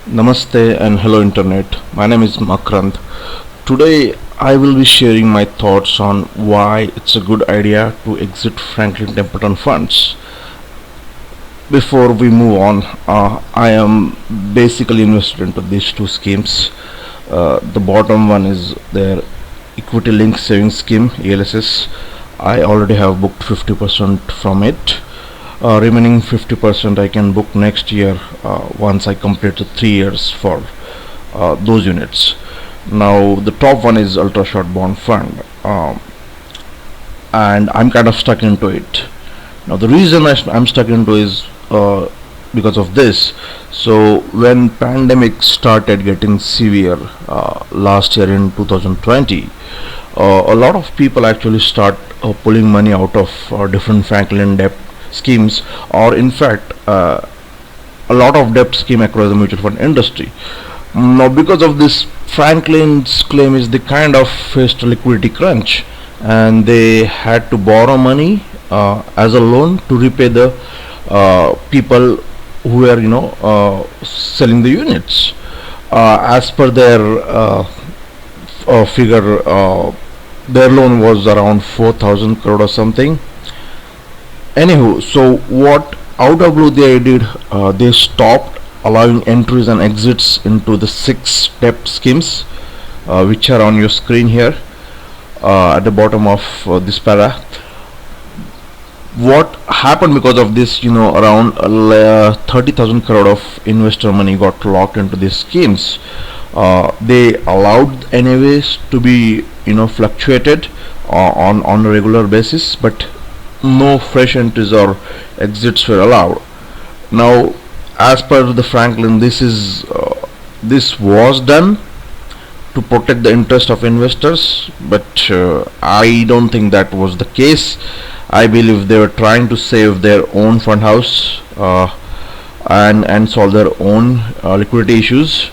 Namaste and hello internet. My name is Makrant. Today I will be sharing my thoughts on why it's a good idea to exit Franklin Templeton funds. Before we move on, I am basically invested into these two schemes. The bottom one is their equity linked savings scheme ELSS. I already have booked 50% from it. Remaining 50% I can book next year once I complete the 3 years for those units. Now the top one is ultra short bond fund, and I'm kind of stuck into it. Now the reason I'm stuck into is because of this. So when pandemic started getting severe last year in 2020, a lot of people actually start pulling money out of different Franklin debt schemes, or in fact a lot of debt scheme across the mutual fund industry. Now because of this, Franklin's claim is they kind of faced a liquidity crunch, and they had to borrow money as a loan to repay the people who were selling the units. As per their figure, their loan was around 4,000 crore or something. Anywho, so what out of blue they did, they stopped allowing entries and exits into the six debt schemes, which are on your screen here at the bottom of this para. What happened because of this, around 30,000 crore of investor money got locked into these schemes. They allowed anyways to be fluctuated on a regular basis, but no fresh entries or exits were allowed. Now as per the Franklin, this was done to protect the interest of investors, but I don't think that was the case. I believe they were trying to save their own fund house and solve their own liquidity issues.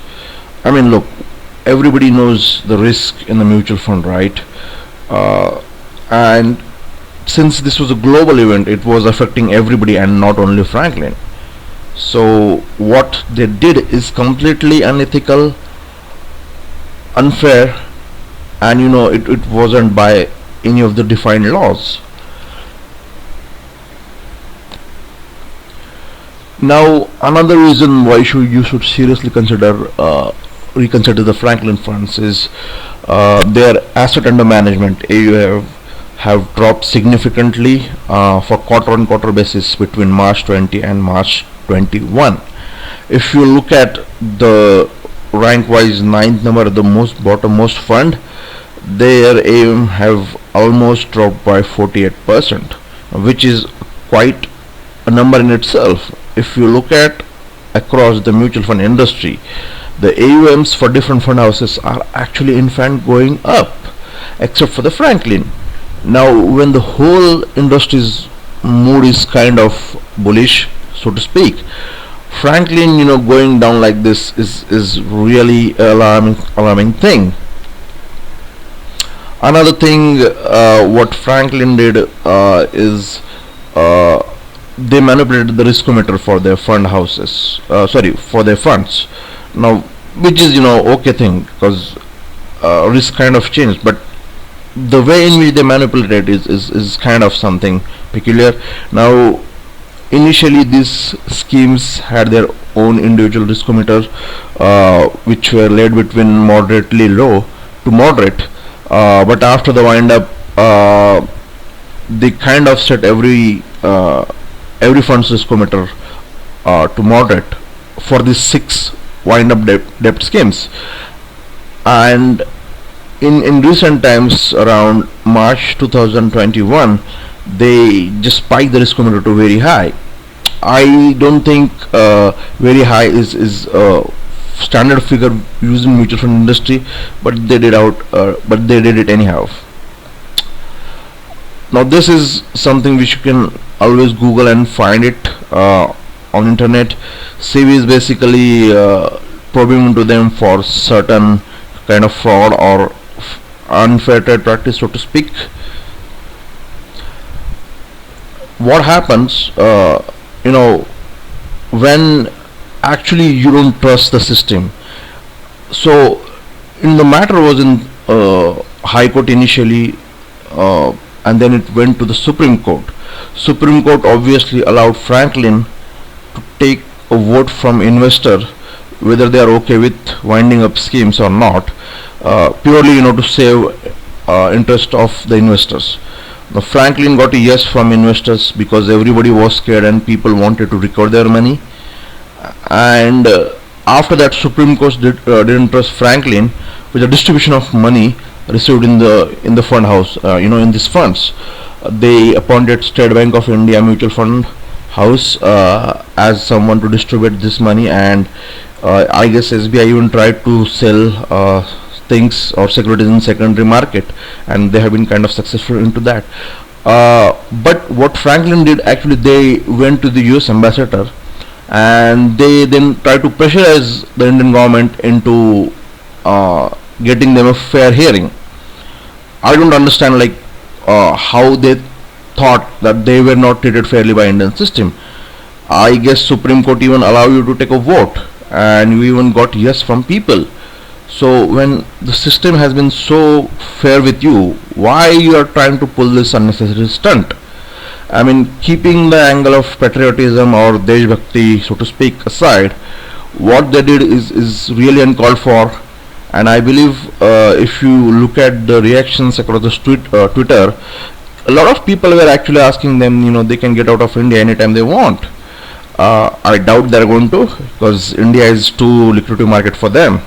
I mean, look, everybody knows the risk in the mutual fund, right? And since this was a global event, it was affecting everybody and not only Franklin. So what they did is completely unethical, unfair, and it wasn't by any of the defined laws. Now another reason why you should seriously reconsider the Franklin funds is their asset under management AUM have dropped significantly for quarter on quarter basis between March 20 and March 21. If you look at the rank wise ninth number, the most bottommost fund, their AUM have almost dropped by 48%, which is quite a number in itself. If you look at across the mutual fund industry, the AUMs for different fund houses are actually in fact going up, except for the Franklin. Now when the whole industry's mood is kind of bullish, so to speak, Franklin going down like this is really alarming thing. Another thing, what Franklin did is they manipulated the riskometer for their fund houses, sorry, for their funds. Now which is okay thing, because risk kind of changed, but the way in which they manipulate it is kind of something peculiar. Now initially these schemes had their own individual riskometers, which were laid between moderately low to moderate, but after the wind up, they kind of set every fund's riskometer to moderate for these six wind up debt schemes. And in recent times, around March 2021, they just spiked the riskometer to very high. I don't think very high is a standard figure used in mutual fund industry, but they did it anyhow. Now this is something which you can always Google and find it on internet. SEBI is basically probing into them for certain kind of fraud or unfair trade practice, so to speak. What happens, when actually you don't trust the system. So in the matter was in High Court initially, and then it went to the Supreme Court. Supreme Court obviously allowed Franklin to take a vote from investor whether they are okay with winding up schemes or not, purely to save interest of the investors. Now Franklin got a yes from investors because everybody was scared and people wanted to recover their money. And after that, Supreme Court didn't trust Franklin with the distribution of money received in the fund house. In these funds, they appointed State Bank of India Mutual Fund House as someone to distribute this money, and I guess SBI even tried to sell things or securities in secondary market, and they have been kind of successful into that. But what Franklin did, actually they went to the US ambassador and they then tried to pressurize the Indian government into getting them a fair hearing. I don't understand how they thought that they were not treated fairly by Indian system. I guess Supreme Court even allow you to take a vote, and you even got yes from people. So when the system has been so fair with you, why you are trying to pull this unnecessary stunt? I mean, keeping the angle of patriotism or Deshbhakti, so to speak, aside, what they did is really uncalled for. And I believe if you look at the reactions across the Twitter, a lot of people were actually asking them, they can get out of India anytime they want. I doubt they're going to, because India is too lucrative market for them.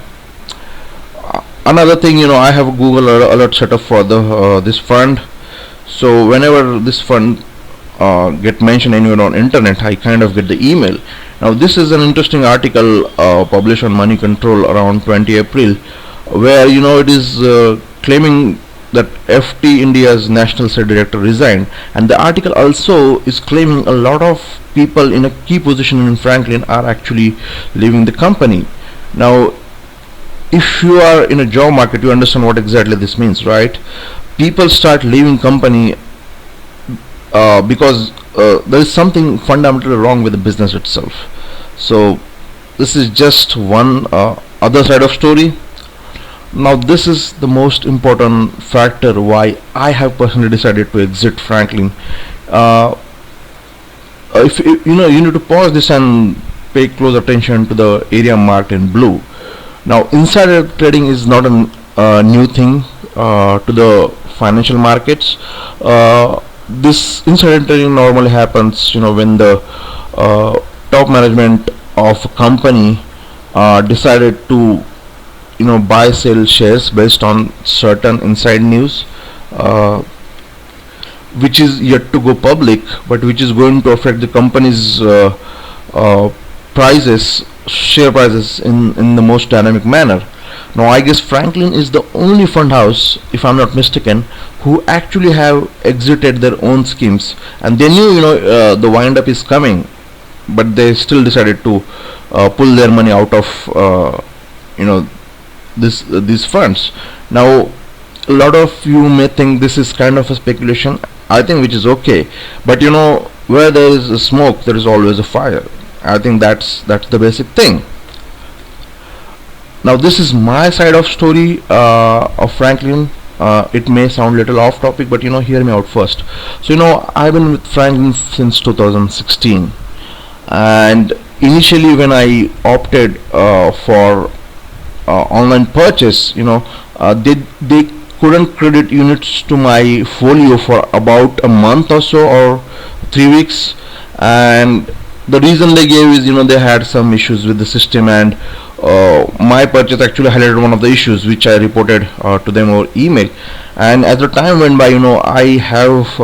Another thing, I have a Google alert set up for this fund. So whenever this fund get mentioned anywhere on internet, I kind of get the email. Now this is an interesting article published on Money Control around 20 April, where it is claiming that FT India's national state director resigned, and the article also is claiming a lot of people in a key position in Franklin are actually leaving the company. Now if you are in a job market, you understand what exactly this means, right? People start leaving company because there is something fundamentally wrong with the business itself. So this is just one other side of story. Now this is the most important factor why I have personally decided to exit Franklin. If you need to pause this and pay close attention to the area marked in blue. Now insider trading is not a new thing to the financial markets. This insider trading normally happens when the top management of a company decided to buy sell shares based on certain inside news, which is yet to go public, but which is going to affect the company's share prices in the most dynamic manner. Now I guess Franklin is the only fund house, if I'm not mistaken, who actually have exited their own schemes, and they knew the wind up is coming, but they still decided to pull their money out of these funds. Now a lot of you may think this is kind of a speculation, I think, which is okay, but where there is a smoke there is always a fire. I think that's the basic thing. Now this is my side of story of Franklin. It may sound little off topic, but hear me out first. So I've been with Franklin since 2016, and initially when I opted for online purchase, they couldn't credit units to my folio for about a month or so, or 3 weeks, and the reason they gave is they had some issues with the system, and my purchase actually highlighted one of the issues which I reported to them over email. And as the time went by, I have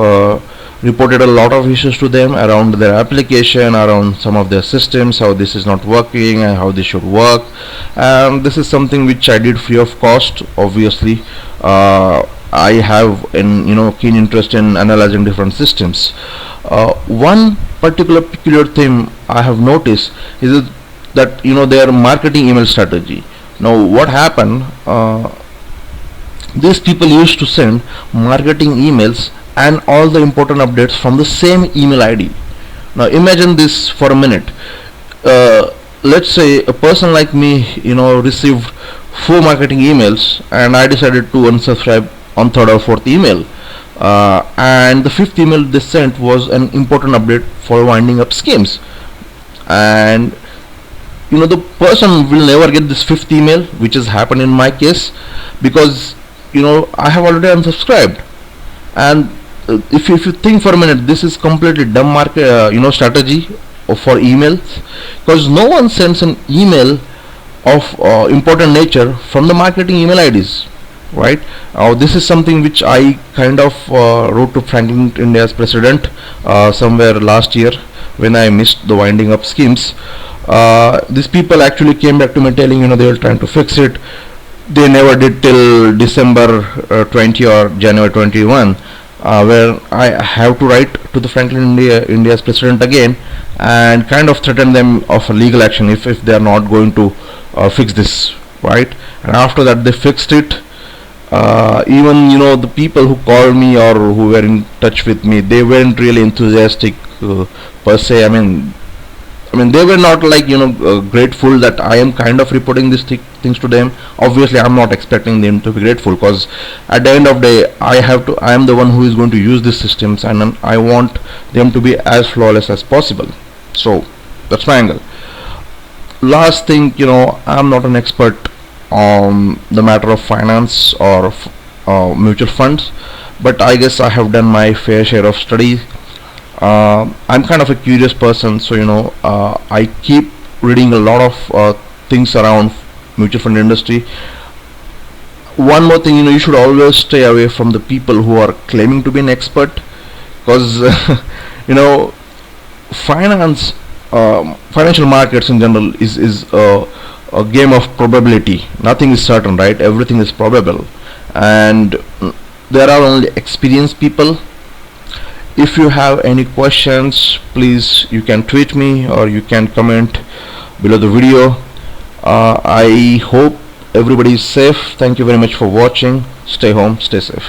reported a lot of issues to them around their application, around some of their systems, how this is not working and how this should work. And this is something which I did free of cost. Obviously I have an keen interest in analyzing different systems. One particular peculiar thing I have noticed is that their marketing email strategy. Now what happened, these people used to send marketing emails and all the important updates from the same email ID. Now imagine this for a minute. let's say a person like me, received 4 marketing emails, and I decided to unsubscribe on third or fourth email. And the fifth email they sent was an important update for winding up schemes. And the person will never get this fifth email, which has happened in my case, because I have already unsubscribed. And if you think for a minute, this is completely dumb market strategy for emails, because no one sends an email of important nature from the marketing email IDs, right? This is something which I kind of wrote to Franklin India's president somewhere last year when I missed the winding up schemes. These people actually came back to me telling they were trying to fix it. They never did till December 20 or January 21, where I have to write to the India's president again and kind of threaten them of a legal action if they are not going to fix this, right? And after that they fixed it. Even the people who called me or who were in touch with me, they weren't really enthusiastic per se. I mean, they were not like grateful that I am kind of reporting these things to them. Obviously, I'm not expecting them to be grateful, because at the end of the day, I am the one who is going to use these systems, and I want them to be as flawless as possible. So that's my angle. Last thing, I'm not an expert on the matter of finance or mutual funds, but I guess I have done my fair share of study. I'm kind of a curious person, so I keep reading a lot of things around mutual fund industry. One more thing, you should always stay away from the people who are claiming to be an expert, because finance, financial markets in general is a game of probability. Nothing is certain, right? Everything is probable, and there are only experienced people. If you have any questions, please, you can tweet me or you can comment below the video. I hope everybody is safe. Thank you very much for watching. Stay home, stay safe.